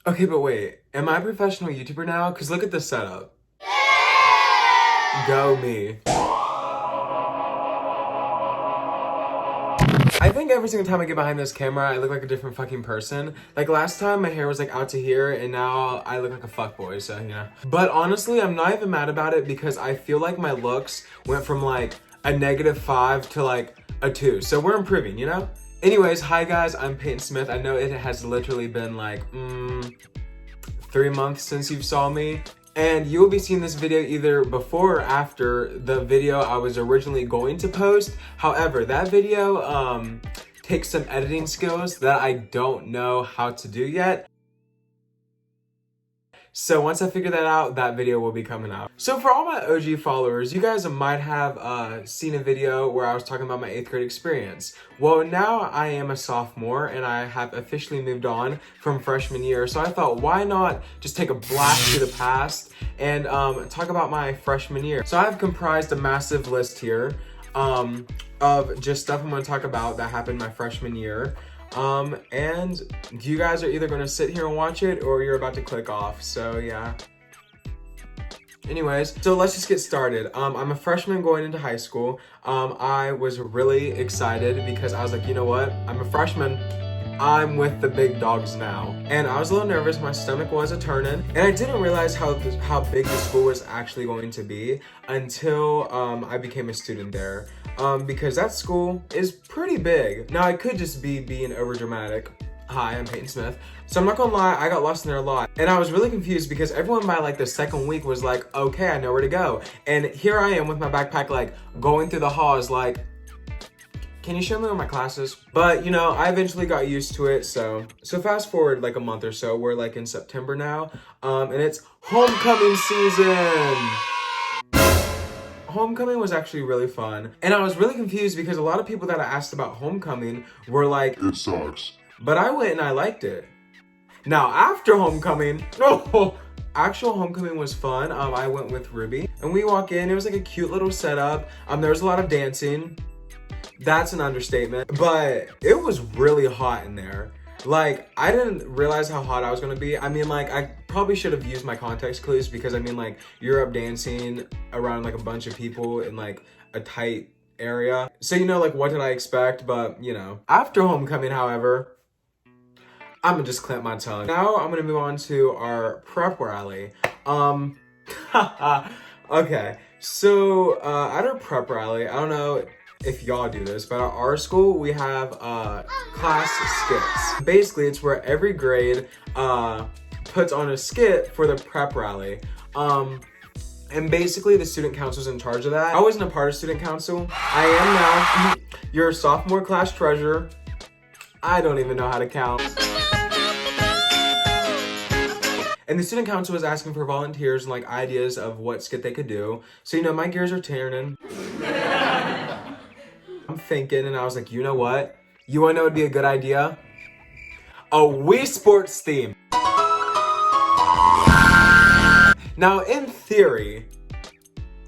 Okay, but wait, am I a professional YouTuber now? Because look at this setup. Go me. I think every single time I get behind this camera, I look like a different fucking person. Like last time, my hair was like out to here, and now I look like a fuckboy, so you know. But honestly, I'm not even mad about it because I feel like my looks went from like a -5 to like a 2. So we're improving, you know? Anyways, hi guys, I'm Peyton Smith. I know it has literally been like, 3 months since you saw me. And you'll be seeing this video either before or after the video I was originally going to post. However, that video takes some editing skills that I don't know how to do yet. So once I figure that out, that video will be coming out. So for all my OG followers, you guys might have seen a video where I was talking about my 8th grade experience. Well, now I am a sophomore and I have officially moved on from freshman year. So I thought, why not just take a blast to the past and talk about my freshman year. So I've comprised a massive list here of just stuff I'm gonna talk about that happened my freshman year. And you guys are either gonna sit here and watch it or you're about to click off, so yeah. Anyways, so let's just get started. I'm a freshman going into high school. I was really excited because I was like, you know what? I'm a freshman. I'm with the big dogs now. And I was a little nervous, my stomach was a-turning, and I didn't realize how big the school was actually going to be until I became a student there. Because that school is pretty big. Now I could just be being overdramatic. Hi, I'm Peyton Smith. So I'm not gonna lie, I got lost in there a lot. And I was really confused because everyone by like the second week was like, okay, I know where to go. And here I am with my backpack like going through the halls like, can you show me where my class is? But you know, I eventually got used to it. So fast forward like a month or so, we're like in September now. And it's homecoming season. Homecoming was actually really fun. And I was really confused because a lot of people that I asked about homecoming were like, it sucks. But I went and I liked it. Now after homecoming, actual homecoming was fun. I went with Ruby and we walk in, it was like a cute little setup. There was a lot of dancing. That's an understatement, but it was really hot in there. Like, I didn't realize how hot I was gonna be. I mean, like, I probably should have used my context clues because I mean, like, you're up dancing around like a bunch of people in like a tight area. So, you know, like, what did I expect? But, you know, after homecoming, however, I'm gonna just clamp my tongue. Now I'm gonna move on to our prep rally. Okay, so at our prep rally, I don't know if y'all do this, but at our school we have class skits. Basically, it's where every grade puts on a skit for the prep rally. And basically the student council's in charge of that. I wasn't a part of student council. I am now. You're a sophomore class treasurer. I don't even know how to count. And the student council was asking for volunteers and like ideas of what skit they could do. So, you know, my gears are turning. I'm thinking, and I was like, you know what? You wanna know what would be a good idea? A Wii Sports theme. Now, in theory,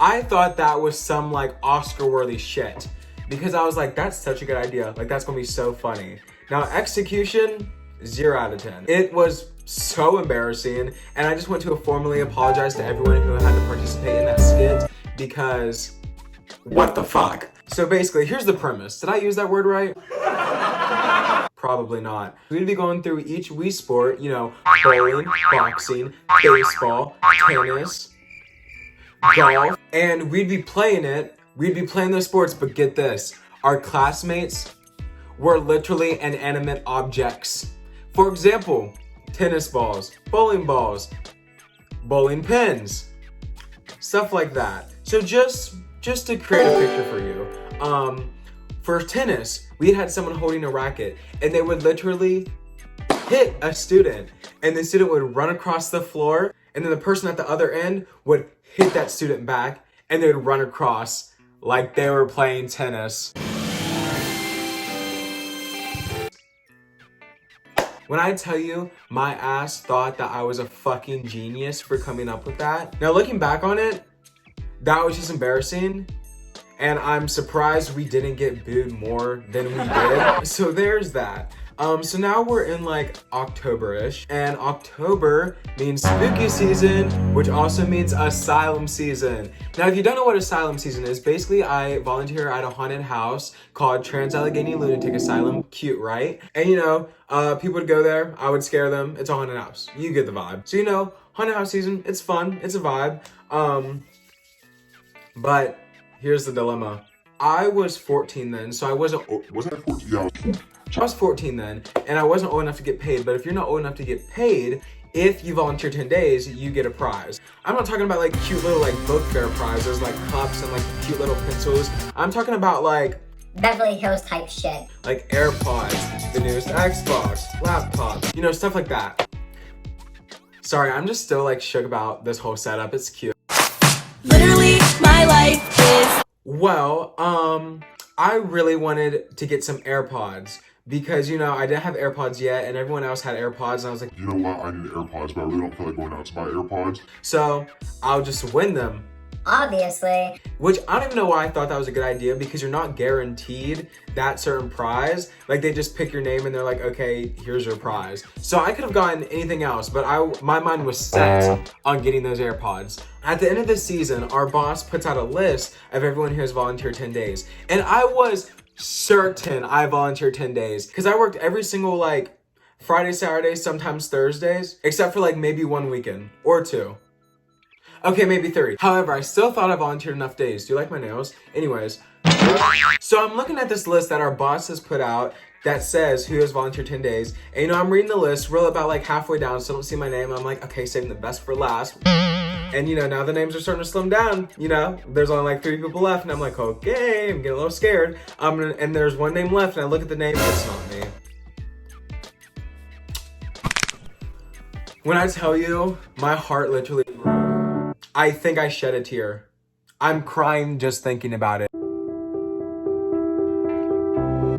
I thought that was some like Oscar-worthy shit. Because I was like, that's such a good idea. Like, that's gonna be so funny. Now, execution, 0 out of 10. It was so embarrassing, and I just want to formally apologize to everyone who had to participate in that skit because what the fuck? So basically, here's the premise. Did I use that word right? Probably not. We'd be going through each Wii sport, you know, bowling, boxing, baseball, tennis, golf, and we'd be playing it. We'd be playing those sports, but get this. Our classmates were literally inanimate objects. For example, tennis balls, bowling pins, stuff like that. So just to create a picture for you, for tennis, we had someone holding a racket and they would literally hit a student and the student would run across the floor and then the person at the other end would hit that student back and they would run across like they were playing tennis. When I tell you, my ass thought that I was a fucking genius for coming up with that. Now looking back on it, that was just embarrassing. And I'm surprised we didn't get booed more than we did. So there's that. So now we're in like October-ish, and October means spooky season, which also means asylum season. Now, if you don't know what asylum season is, basically I volunteer at a haunted house called Trans-Allegheny Lunatic Asylum. Cute, right? And people would go there, I would scare them. It's a haunted house. You get the vibe. So haunted house season, it's fun, it's a vibe. But here's the dilemma. I was 14 then, so I wasn't. Wasn't I 14? Yeah, I was 14 then, and I wasn't old enough to get paid. But if you're not old enough to get paid, if you volunteer 10 days, you get a prize. I'm not talking about like cute little like book fair prizes, like cups and like cute little pencils. I'm talking about like Beverly Hills type shit. Like AirPods, the newest Xbox, laptop, stuff like that. Sorry, I'm just still like shook about this whole setup. It's cute. Literally, my life is... Well, I really wanted to get some AirPods because, I didn't have AirPods yet and everyone else had AirPods and I was like, you know what? I need AirPods, but I really don't feel like going out to buy AirPods. So I'll just win them. Obviously. Which I don't even know why I thought that was a good idea because you're not guaranteed that certain prize. Like they just pick your name and they're like, okay, here's your prize. So I could have gotten anything else, but my mind was set on getting those AirPods. At the end of the season, our boss puts out a list of everyone who has volunteered 10 days. And I was certain I volunteered 10 days because I worked every single like Friday, Saturday, sometimes Thursdays, except for like maybe one weekend or two. Okay, maybe 3. However, I still thought I volunteered enough days. Do you like my nails? Anyways, so I'm looking at this list that our boss has put out that says who has volunteered 10 days. And I'm reading the list, real about like halfway down, so I don't see my name. I'm like, okay, saving the best for last. And now the names are starting to slim down. There's only like 3 people left, and I'm like, okay, I'm getting a little scared. And there's one name left, and I look at the name, it's not me. When I tell you, my heart literally broke. I think I shed a tear. I'm crying just thinking about it.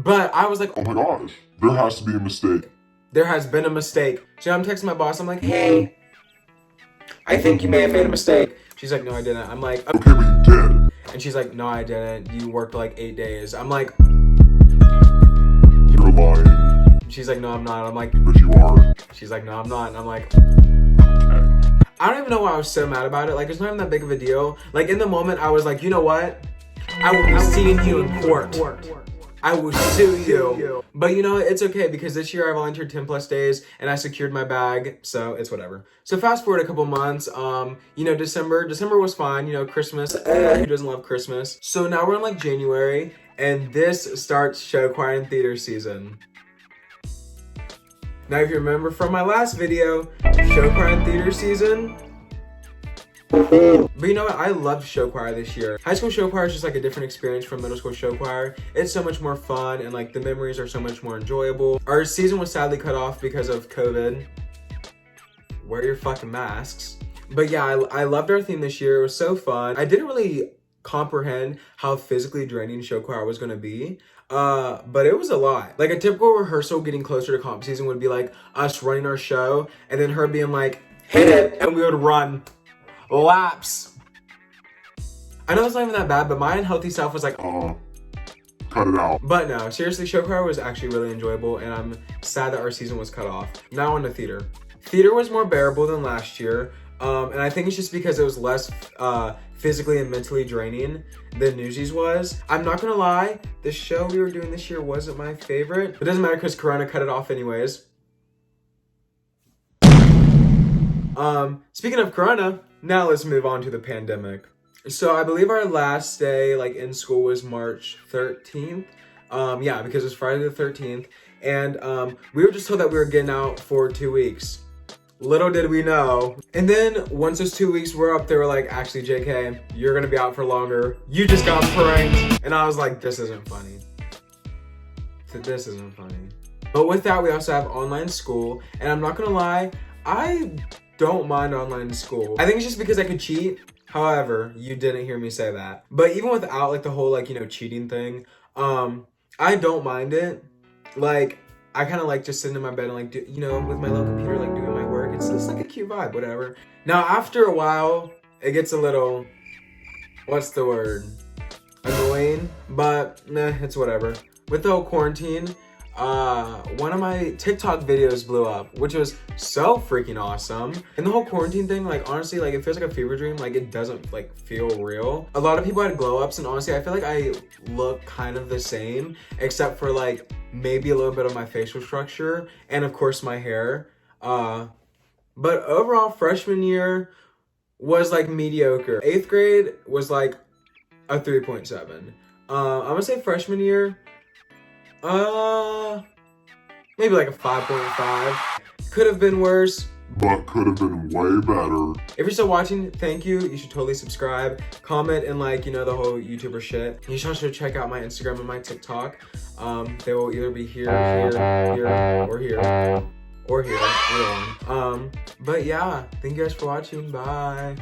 But I was like, Oh my gosh, there has to be a mistake. There has been a mistake. So I'm texting my boss, I'm like, hey, I think you may have made a mistake. She's like, no, I didn't. I'm like, Okay, but you did. and she's like, no, I didn't. You worked like 8 days. I'm like, You're lying. she's like, no, I'm not. I'm like, But you are. she's like, no, I'm not. And I'm like, I don't even know why I was so mad about it. Like, it's not even that big of a deal. Like, in the moment, I was like, you know what? I will be seeing you in court. I will sue you. But it's okay because this year I volunteered 10 plus days and I secured my bag. So it's whatever. So fast forward a couple months, December was fine, Christmas, who doesn't love Christmas? So now we're in like January and this starts show, choir, and theater season. Now, if you remember from my last video, show, choir, and theater season. But you know what? I loved show choir this year. High school show choir is just like a different experience from middle school show choir. It's so much more fun and like the memories are so much more enjoyable. Our season was sadly cut off because of COVID. Wear your fucking masks. But yeah, I loved our theme this year. It was so fun. I didn't really comprehend how physically draining show choir was gonna be. But it was a lot. Like a typical rehearsal getting closer to comp season would be like us running our show and then her being like, hit it, and we would run laps. I know it's not even that bad, but my unhealthy self was like, Cut it out. But no, seriously, show choir was actually really enjoyable and I'm sad that our season was cut off. Now on to theater. Theater was more bearable than last year. And I think it's just because it was less physically and mentally draining than Newsies was. I'm not gonna lie, the show we were doing this year wasn't my favorite. It doesn't matter because Corona cut it off anyways. Speaking of Corona, now let's move on to the pandemic. So I believe our last day like in school was March 13th. Yeah, because it was Friday the 13th. And we were just told that we were getting out for 2 weeks. Little did we know. And then once those 2 weeks were up, they were like, actually, JK, you're gonna be out for longer. You just got pranked. And I was like, this isn't funny. This isn't funny. But with that, we also have online school. And I'm not gonna lie, I don't mind online school. I think it's just because I could cheat. However, you didn't hear me say that. But even without like the whole like, cheating thing, I don't mind it. Like, I kind of like just sitting in my bed and like, with my little computer, like doing my work. It's just like a cute vibe, whatever. Now, after a while, it gets a little, what's the word? Annoying, but nah, it's whatever. With the whole quarantine, one of my TikTok videos blew up, which was so freaking awesome. And the whole quarantine thing, like honestly, like it feels like a fever dream. Like it doesn't like feel real. A lot of people had glow ups, and honestly, I feel like I look kind of the same, except for like maybe a little bit of my facial structure and of course my hair. But overall, freshman year was like mediocre. 8th grade was like a 3.7. I'm gonna say freshman year, maybe like a 5.5. Could have been worse, but could have been way better. If you're still watching, thank you. You should totally subscribe, comment, and like, you know, the whole YouTuber shit. You should also check out my Instagram and my TikTok. They will either be here, or here. Either one. But yeah, thank you guys for watching. Bye.